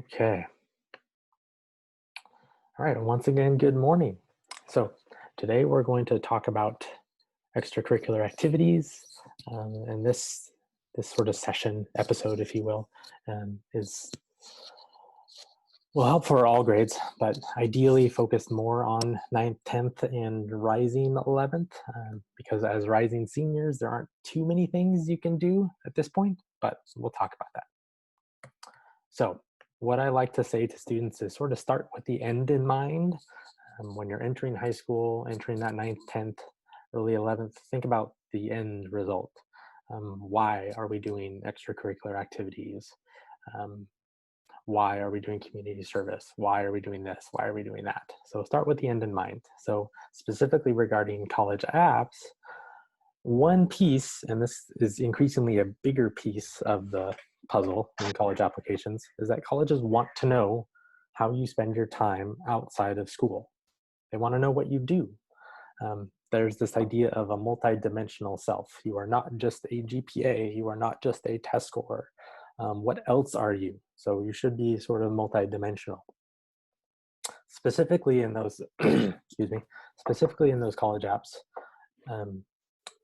Okay. All right. Once again, good morning. So today we're going to talk about extracurricular activities, and this sort of session episode, if you will, is will help for all grades, but ideally focused more on ninth, 10th, and rising 11th, because as rising seniors, there aren't too many things you can do at this point, but we'll talk about that. So what I like to say to students is sort of start with the end in mind. When you're entering high school, entering that ninth, 10th, early 11th, think about the end result. Why are we doing extracurricular activities? Um, why are we doing community service? Why are we doing this? Why are we doing that? So start with the end in mind. So specifically regarding college apps, one piece, and this is increasingly a bigger piece of the puzzle in college applications, is that colleges want to know how you spend your time outside of school. They want to know what you do. There's this idea of a multidimensional self. You are not just a GPA, you are not just a test score. What else are you? So you should be sort of multidimensional. Specifically in those, excuse me, specifically in those college apps, um,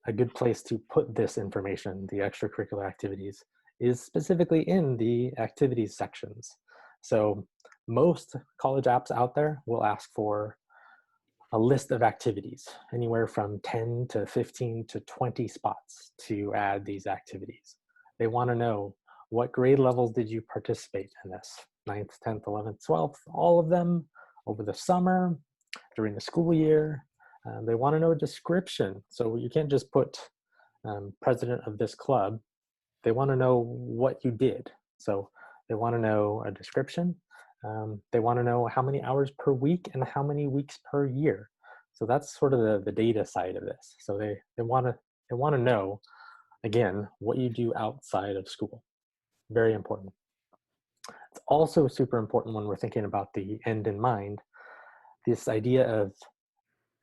a good place to put this information, the extracurricular activities, is specifically in the activities sections. So most college apps out there will ask for a list of activities, anywhere from 10 to 15 to 20 spots to add these activities. They want to know, what grade levels did you participate in this? 9th, 10th, 11th, 12th, all of them, over the summer, during the school year. They want to know a description. So you can't just put president of this club. They want to know what you did. So they want to know a description. They want to know how many hours per week and how many weeks per year. So that's sort of the data side of this. So they want to know, again, what you do outside of school. Very important. It's also super important when we're thinking about the end in mind. This idea of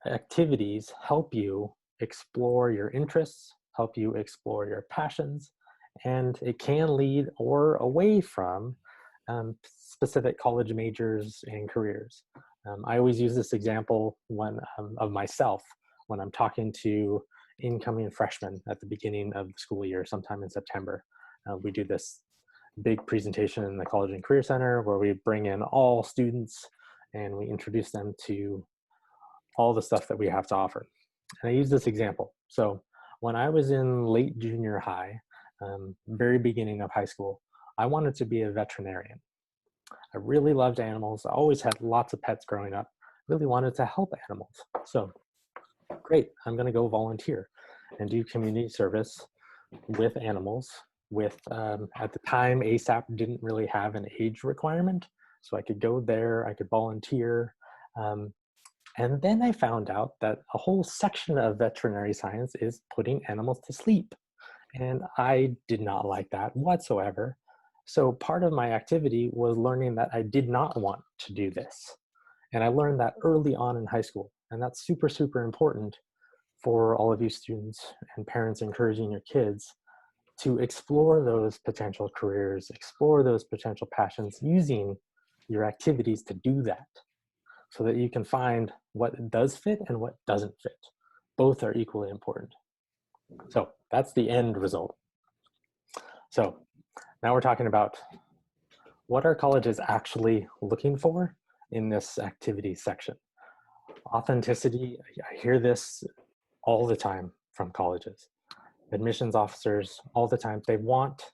activities help you explore your interests, help you explore your passions, and it can lead or away from specific college majors and careers. I always use this example of myself when I'm talking to incoming freshmen at the beginning of the school year, sometime in September. We do this big presentation in the College and Career Center where we bring in all students and we introduce them to all the stuff that we have to offer. And I use this example. So when I was in late junior high, very beginning of high school, I wanted to be a veterinarian. I really loved animals. I always had lots of pets growing up. Really wanted to help animals. So great, I'm going to go volunteer and do community service with animals. With at the time, ASAP didn't really have an age requirement, so I could go there. I could volunteer. And then I found out that a whole section of veterinary science is putting animals to sleep. And I did not like that whatsoever. So part of my activity was learning that I did not want to do this. And I learned that early on in high school. And that's super, super important for all of you students and parents encouraging your kids to explore those potential careers, explore those potential passions using your activities to do that, so that you can find what does fit and what doesn't fit. Both are equally important. So that's the end result. So now we're talking about what are colleges actually looking for in this activity section. Authenticity, I hear this all the time from colleges. Admissions officers, all the time, they want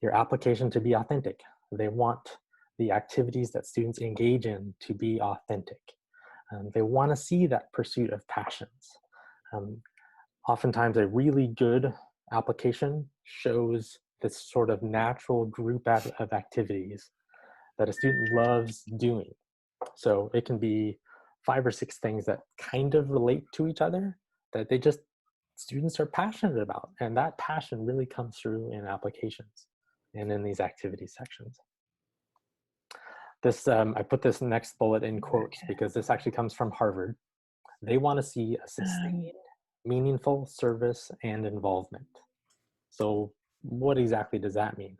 your application to be authentic. They want the activities that students engage in to be authentic. They want to see that pursuit of passions. Oftentimes a really good application shows this sort of natural group of activities that a student loves doing. So it can be 5 or 6 things that kind of relate to each other that students are passionate about. And that passion really comes through in applications and in these activity sections. This, I put this next bullet in quotes because this actually comes from Harvard. They want to see a sustained, meaningful service and involvement. So what exactly does that mean?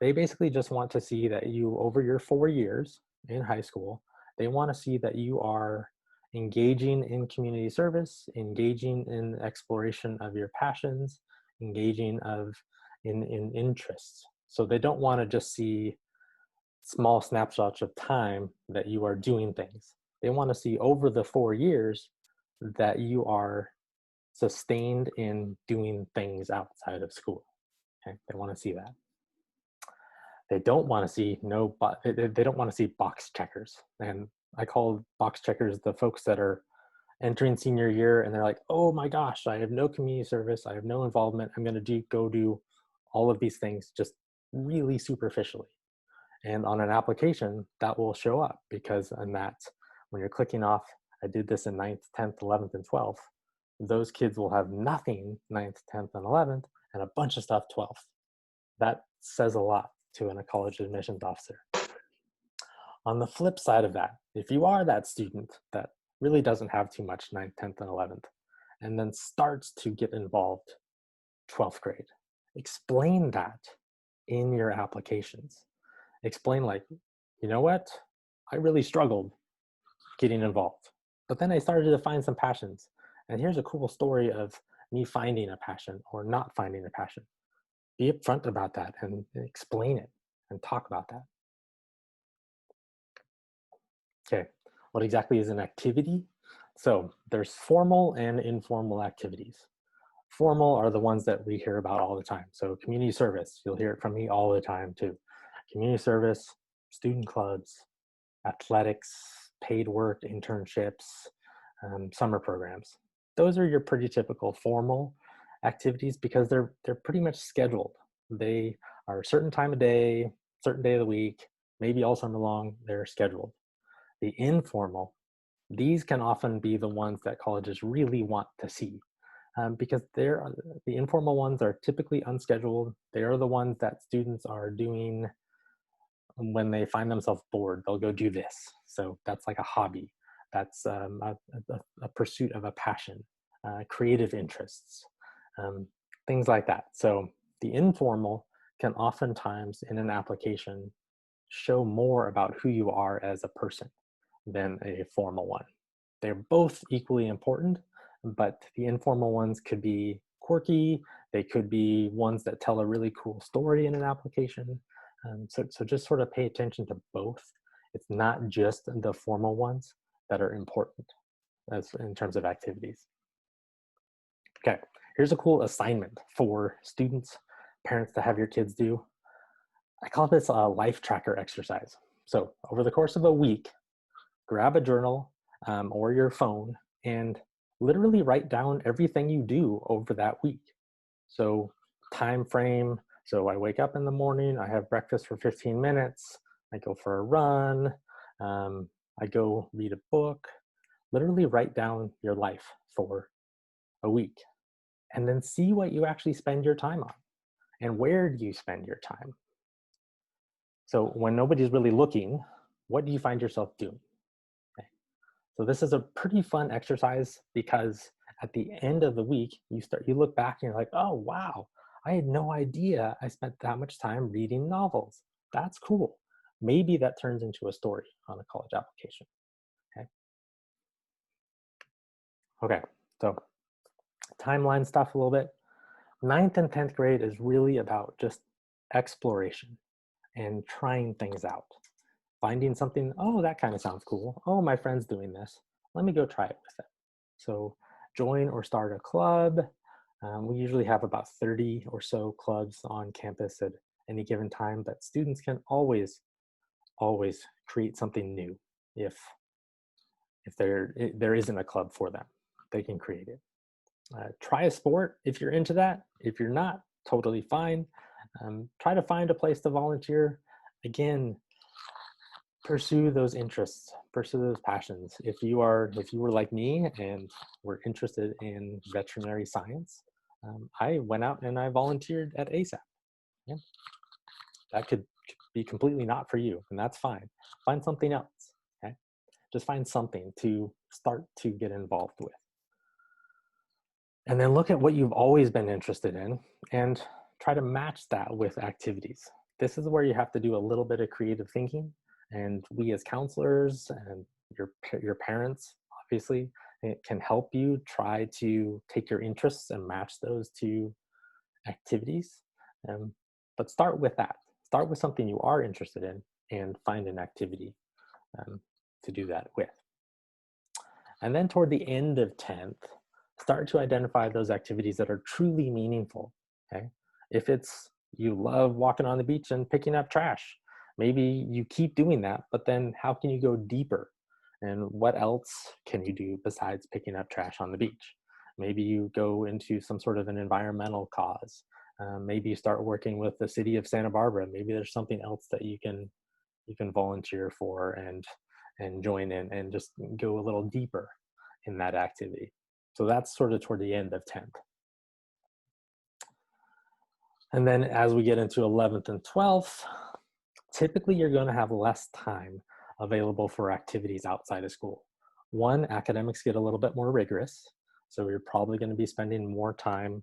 They basically just want to see that you, over your 4 years in high school, they want to see that you are engaging in community service, engaging in exploration of your passions, engaging in interests. So they don't want to just see small snapshots of time that you are doing things. They want to see over the 4 years that you are sustained in doing things outside of school. Okay, they want to see that. They don't want to see they don't want to see box checkers. And I call box checkers the folks that are entering senior year and they're like, oh my gosh, I have no community service, I have no involvement, I'm going to go do all of these things just really superficially. And on an application, that will show up because on that, when you're clicking off, I did this in 9th, 10th, 11th, and 12th, those kids will have nothing 9th, 10th, and 11th, and a bunch of stuff 12th. That says a lot to a college admissions officer. On the flip side of that, if you are that student that really doesn't have too much 9th, 10th, and 11th, and then starts to get involved 12th grade, explain that in your applications. Explain like, you know what, I really struggled getting involved, but then I started to find some passions. And here's a cool story of me finding a passion or not finding a passion. Be upfront about that and explain it and talk about that. Okay, what exactly is an activity? So there's formal and informal activities. Formal are the ones that we hear about all the time. So community service, you'll hear it from me all the time too. Community service, student clubs, athletics, paid work, internships, summer programs. Those are your pretty typical formal activities because they're pretty much scheduled. They are a certain time of day, certain day of the week, maybe all summer long, they're scheduled. The informal, these can often be the ones that colleges really want to see because the informal ones are typically unscheduled. They are the ones that students are doing when they find themselves bored. They'll go do this. So that's like a hobby. That's a pursuit of a passion, creative interests, things like that. So the informal can oftentimes in an application show more about who you are as a person than a formal one. They're both equally important, but the informal ones could be quirky. They could be ones that tell a really cool story in an application. So just sort of pay attention to both. It's not just the formal ones that are important as in terms of activities. Okay, here's a cool assignment for students, parents to have your kids do. I call this a life tracker exercise. So over the course of a week, grab a journal or your phone and literally write down everything you do over that week. So time frame, so I wake up in the morning, I have breakfast for 15 minutes, I go for a run, I go read a book. Literally write down your life for a week and then see what you actually spend your time on and where do you spend your time. So when nobody's really looking, what do you find yourself doing? Okay. So this is a pretty fun exercise because at the end of the week, you look back and you're like, oh, wow, I had no idea I spent that much time reading novels. That's cool. Maybe that turns into a story on a college application. Okay, so timeline stuff a little bit. 9th and 10th grade is really about just exploration and trying things out. Finding something, oh, that kind of sounds cool. Oh, my friend's doing this. Let me go try it with it. So join or start a club. We usually have about 30 or so clubs on campus at any given time, but students can always create something new if there isn't a club for them. They can create it. Try a sport if you're into that. If you're not, totally fine. Try to find a place to volunteer. Again, pursue those interests, pursue those passions. If you were like me and were interested in veterinary science, I went out and I volunteered at ASAP. Yeah. That could be completely not for you, and that's fine. Find something else. Okay, just find something to start to get involved with. And then look at what you've always been interested in and try to match that with activities. This is where you have to do a little bit of creative thinking, and we as counselors and your parents, obviously, it can help you try to take your interests and match those to activities. Um, but start with that. Start with something you are interested in and find an activity um, to do that with. And then toward the end of 10th, start to identify those activities that are truly meaningful, okay? If it's you love walking on the beach and picking up trash, maybe you keep doing that, but then how can you go deeper? And what else can you do besides picking up trash on the beach? Maybe you go into some sort of an environmental cause. Maybe you start working with the city of Santa Barbara. Maybe there's something else that you can volunteer for and join in and just go a little deeper in that activity. So that's sort of toward the end of 10th. And then as we get into 11th and 12th, typically you're going to have less time available for activities outside of school. One, academics get a little bit more rigorous, so you're probably going to be spending more time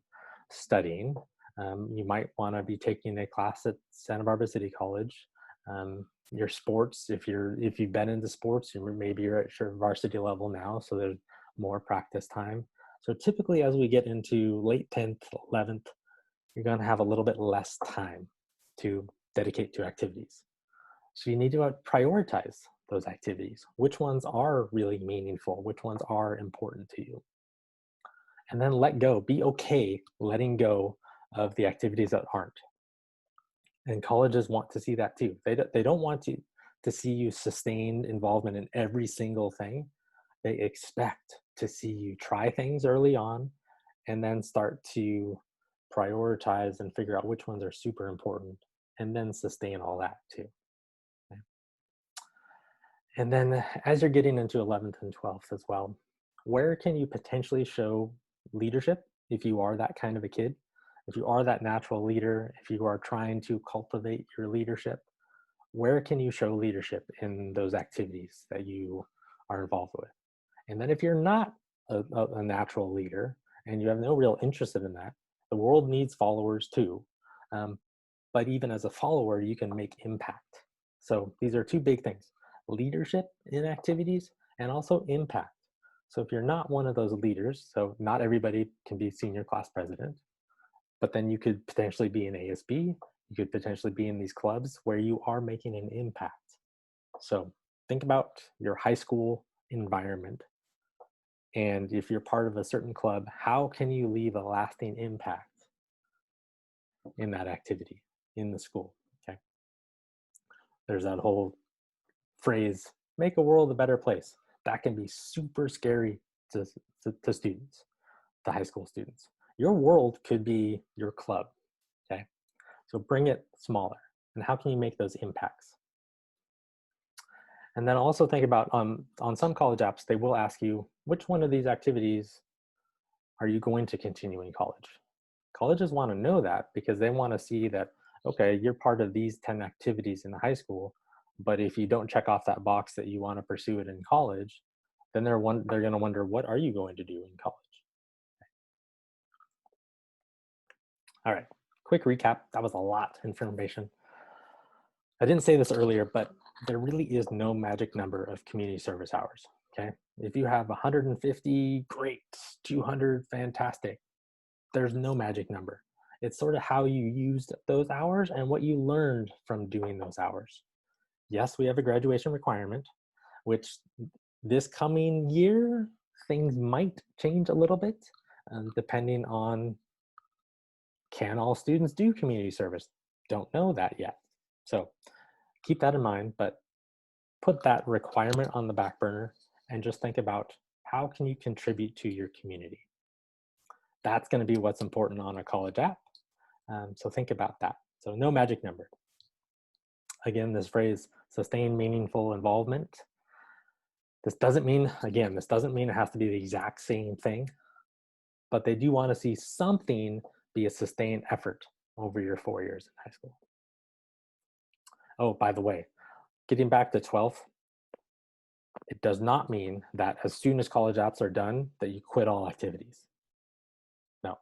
studying. You might want to be taking a class at Santa Barbara City College. Your sports, if you've been into sports, maybe you're at your varsity level now, so there's more practice time. So typically as we get into late 10th, 11th, you're going to have a little bit less time to dedicate to activities. So you need to prioritize those activities. Which ones are really meaningful? Which ones are important to you? And then let go. Be okay letting go of the activities that aren't. And colleges want to see that too. They don't want to see you sustained involvement in every single thing. They expect to see you try things early on and then start to prioritize and figure out which ones are super important and then sustain all that too. Okay. And then as you're getting into 11th and 12th as well, where can you potentially show leadership if you are that kind of a kid? If you are that natural leader, if you are trying to cultivate your leadership, where can you show leadership in those activities that you are involved with? And then if you're not a natural leader and you have no real interest in that, the world needs followers too. But even as a follower, you can make impact. So these are two big things: leadership in activities and also impact. So if you're not one of those leaders, so not everybody can be senior class president, but then you could potentially be an ASB, you could potentially be in these clubs where you are making an impact. So think about your high school environment. And if you're part of a certain club, how can you leave a lasting impact in that activity in the school? Okay. There's that whole phrase, make a world a better place. That can be super scary to students, to high school students. Your world could be your club. Okay. So bring it smaller. And how can you make those impacts? And then also think about on some college apps, they will ask you, which one of these activities are you going to continue in college? Colleges want to know that because they want to see that, okay, you're part of these 10 activities in the high school, but if you don't check off that box that you want to pursue it in college, then they're going to wonder, what are you going to do in college? All right, quick recap. That was a lot of information. I didn't say this earlier, but there really is no magic number of community service hours, okay? If you have 150, great, 200, fantastic. There's no magic number. It's sort of how you used those hours and what you learned from doing those hours. Yes, we have a graduation requirement, which this coming year, things might change a little bit, depending on, can all students do community service? Don't know that yet. So keep that in mind, but put that requirement on the back burner and just think about, how can you contribute to your community? That's going to be what's important on a college app. So think about that. So no magic number. Again, this phrase, sustain meaningful involvement. This doesn't mean it has to be the exact same thing, but they do want to see something be a sustained effort over your 4 years in high school. Oh, by the way, getting back to 12th, it does not mean that as soon as college apps are done, that you quit all activities. No,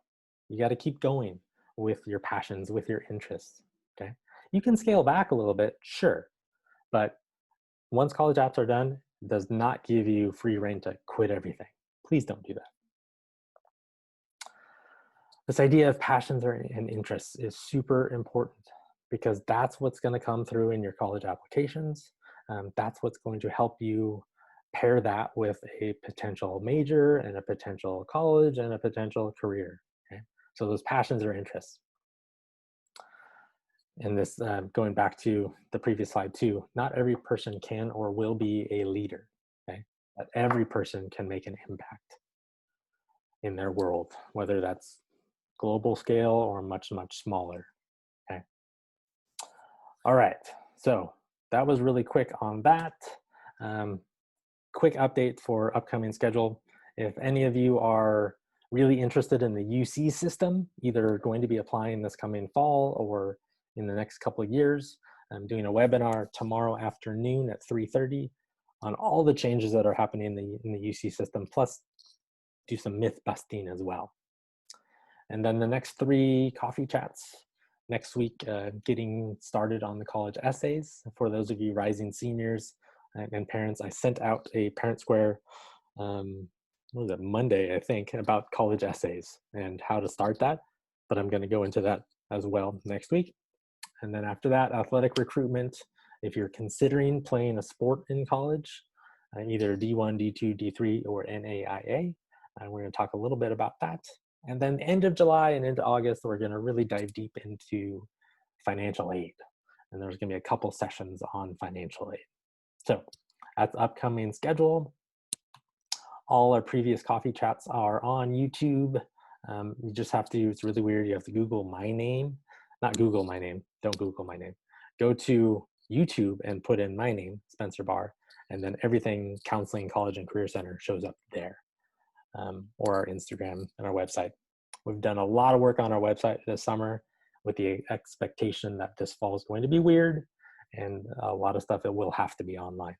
you got to keep going with your passions, with your interests, okay? You can scale back a little bit, sure, but once college apps are done, it does not give you free rein to quit everything. Please don't do that. This idea of passions and interests is super important because that's what's going to come through in your college applications. That's what's going to help you pair that with a potential major and a potential college and a potential career. Okay? So those passions or interests. And this, going back to the previous slide too, not every person can or will be a leader, okay? But every person can make an impact in their world, whether that's global scale or much, much smaller, okay? All right, so that was really quick on that. Quick update for upcoming schedule. If any of you are really interested in the UC system, either going to be applying this coming fall or in the next couple of years, I'm doing a webinar tomorrow afternoon at 3:30 on all the changes that are happening in the UC system, plus do some myth busting as well. And then the next 3 coffee chats next week, getting started on the college essays. For those of you rising seniors and parents, I sent out a Parent Square, what was it, Monday, I think, about college essays and how to start that. But I'm going to go into that as well next week. And then after that, athletic recruitment. If you're considering playing a sport in college, either D1, D2, D3, or NAIA, we're going to talk a little bit about that. And then end of July and into August, we're going to really dive deep into financial aid. And there's going to be a couple sessions on financial aid. So that's upcoming schedule. All our previous coffee chats are on YouTube. You just have to, it's really weird, you have to Google my name. Not Google my name, don't Google my name. Go to YouTube and put in my name, Spencer Barr, and then everything Counseling College and Career Center shows up there. Or our Instagram and our website. We've done a lot of work on our website this summer with the expectation that this fall is going to be weird and a lot of stuff that will have to be online.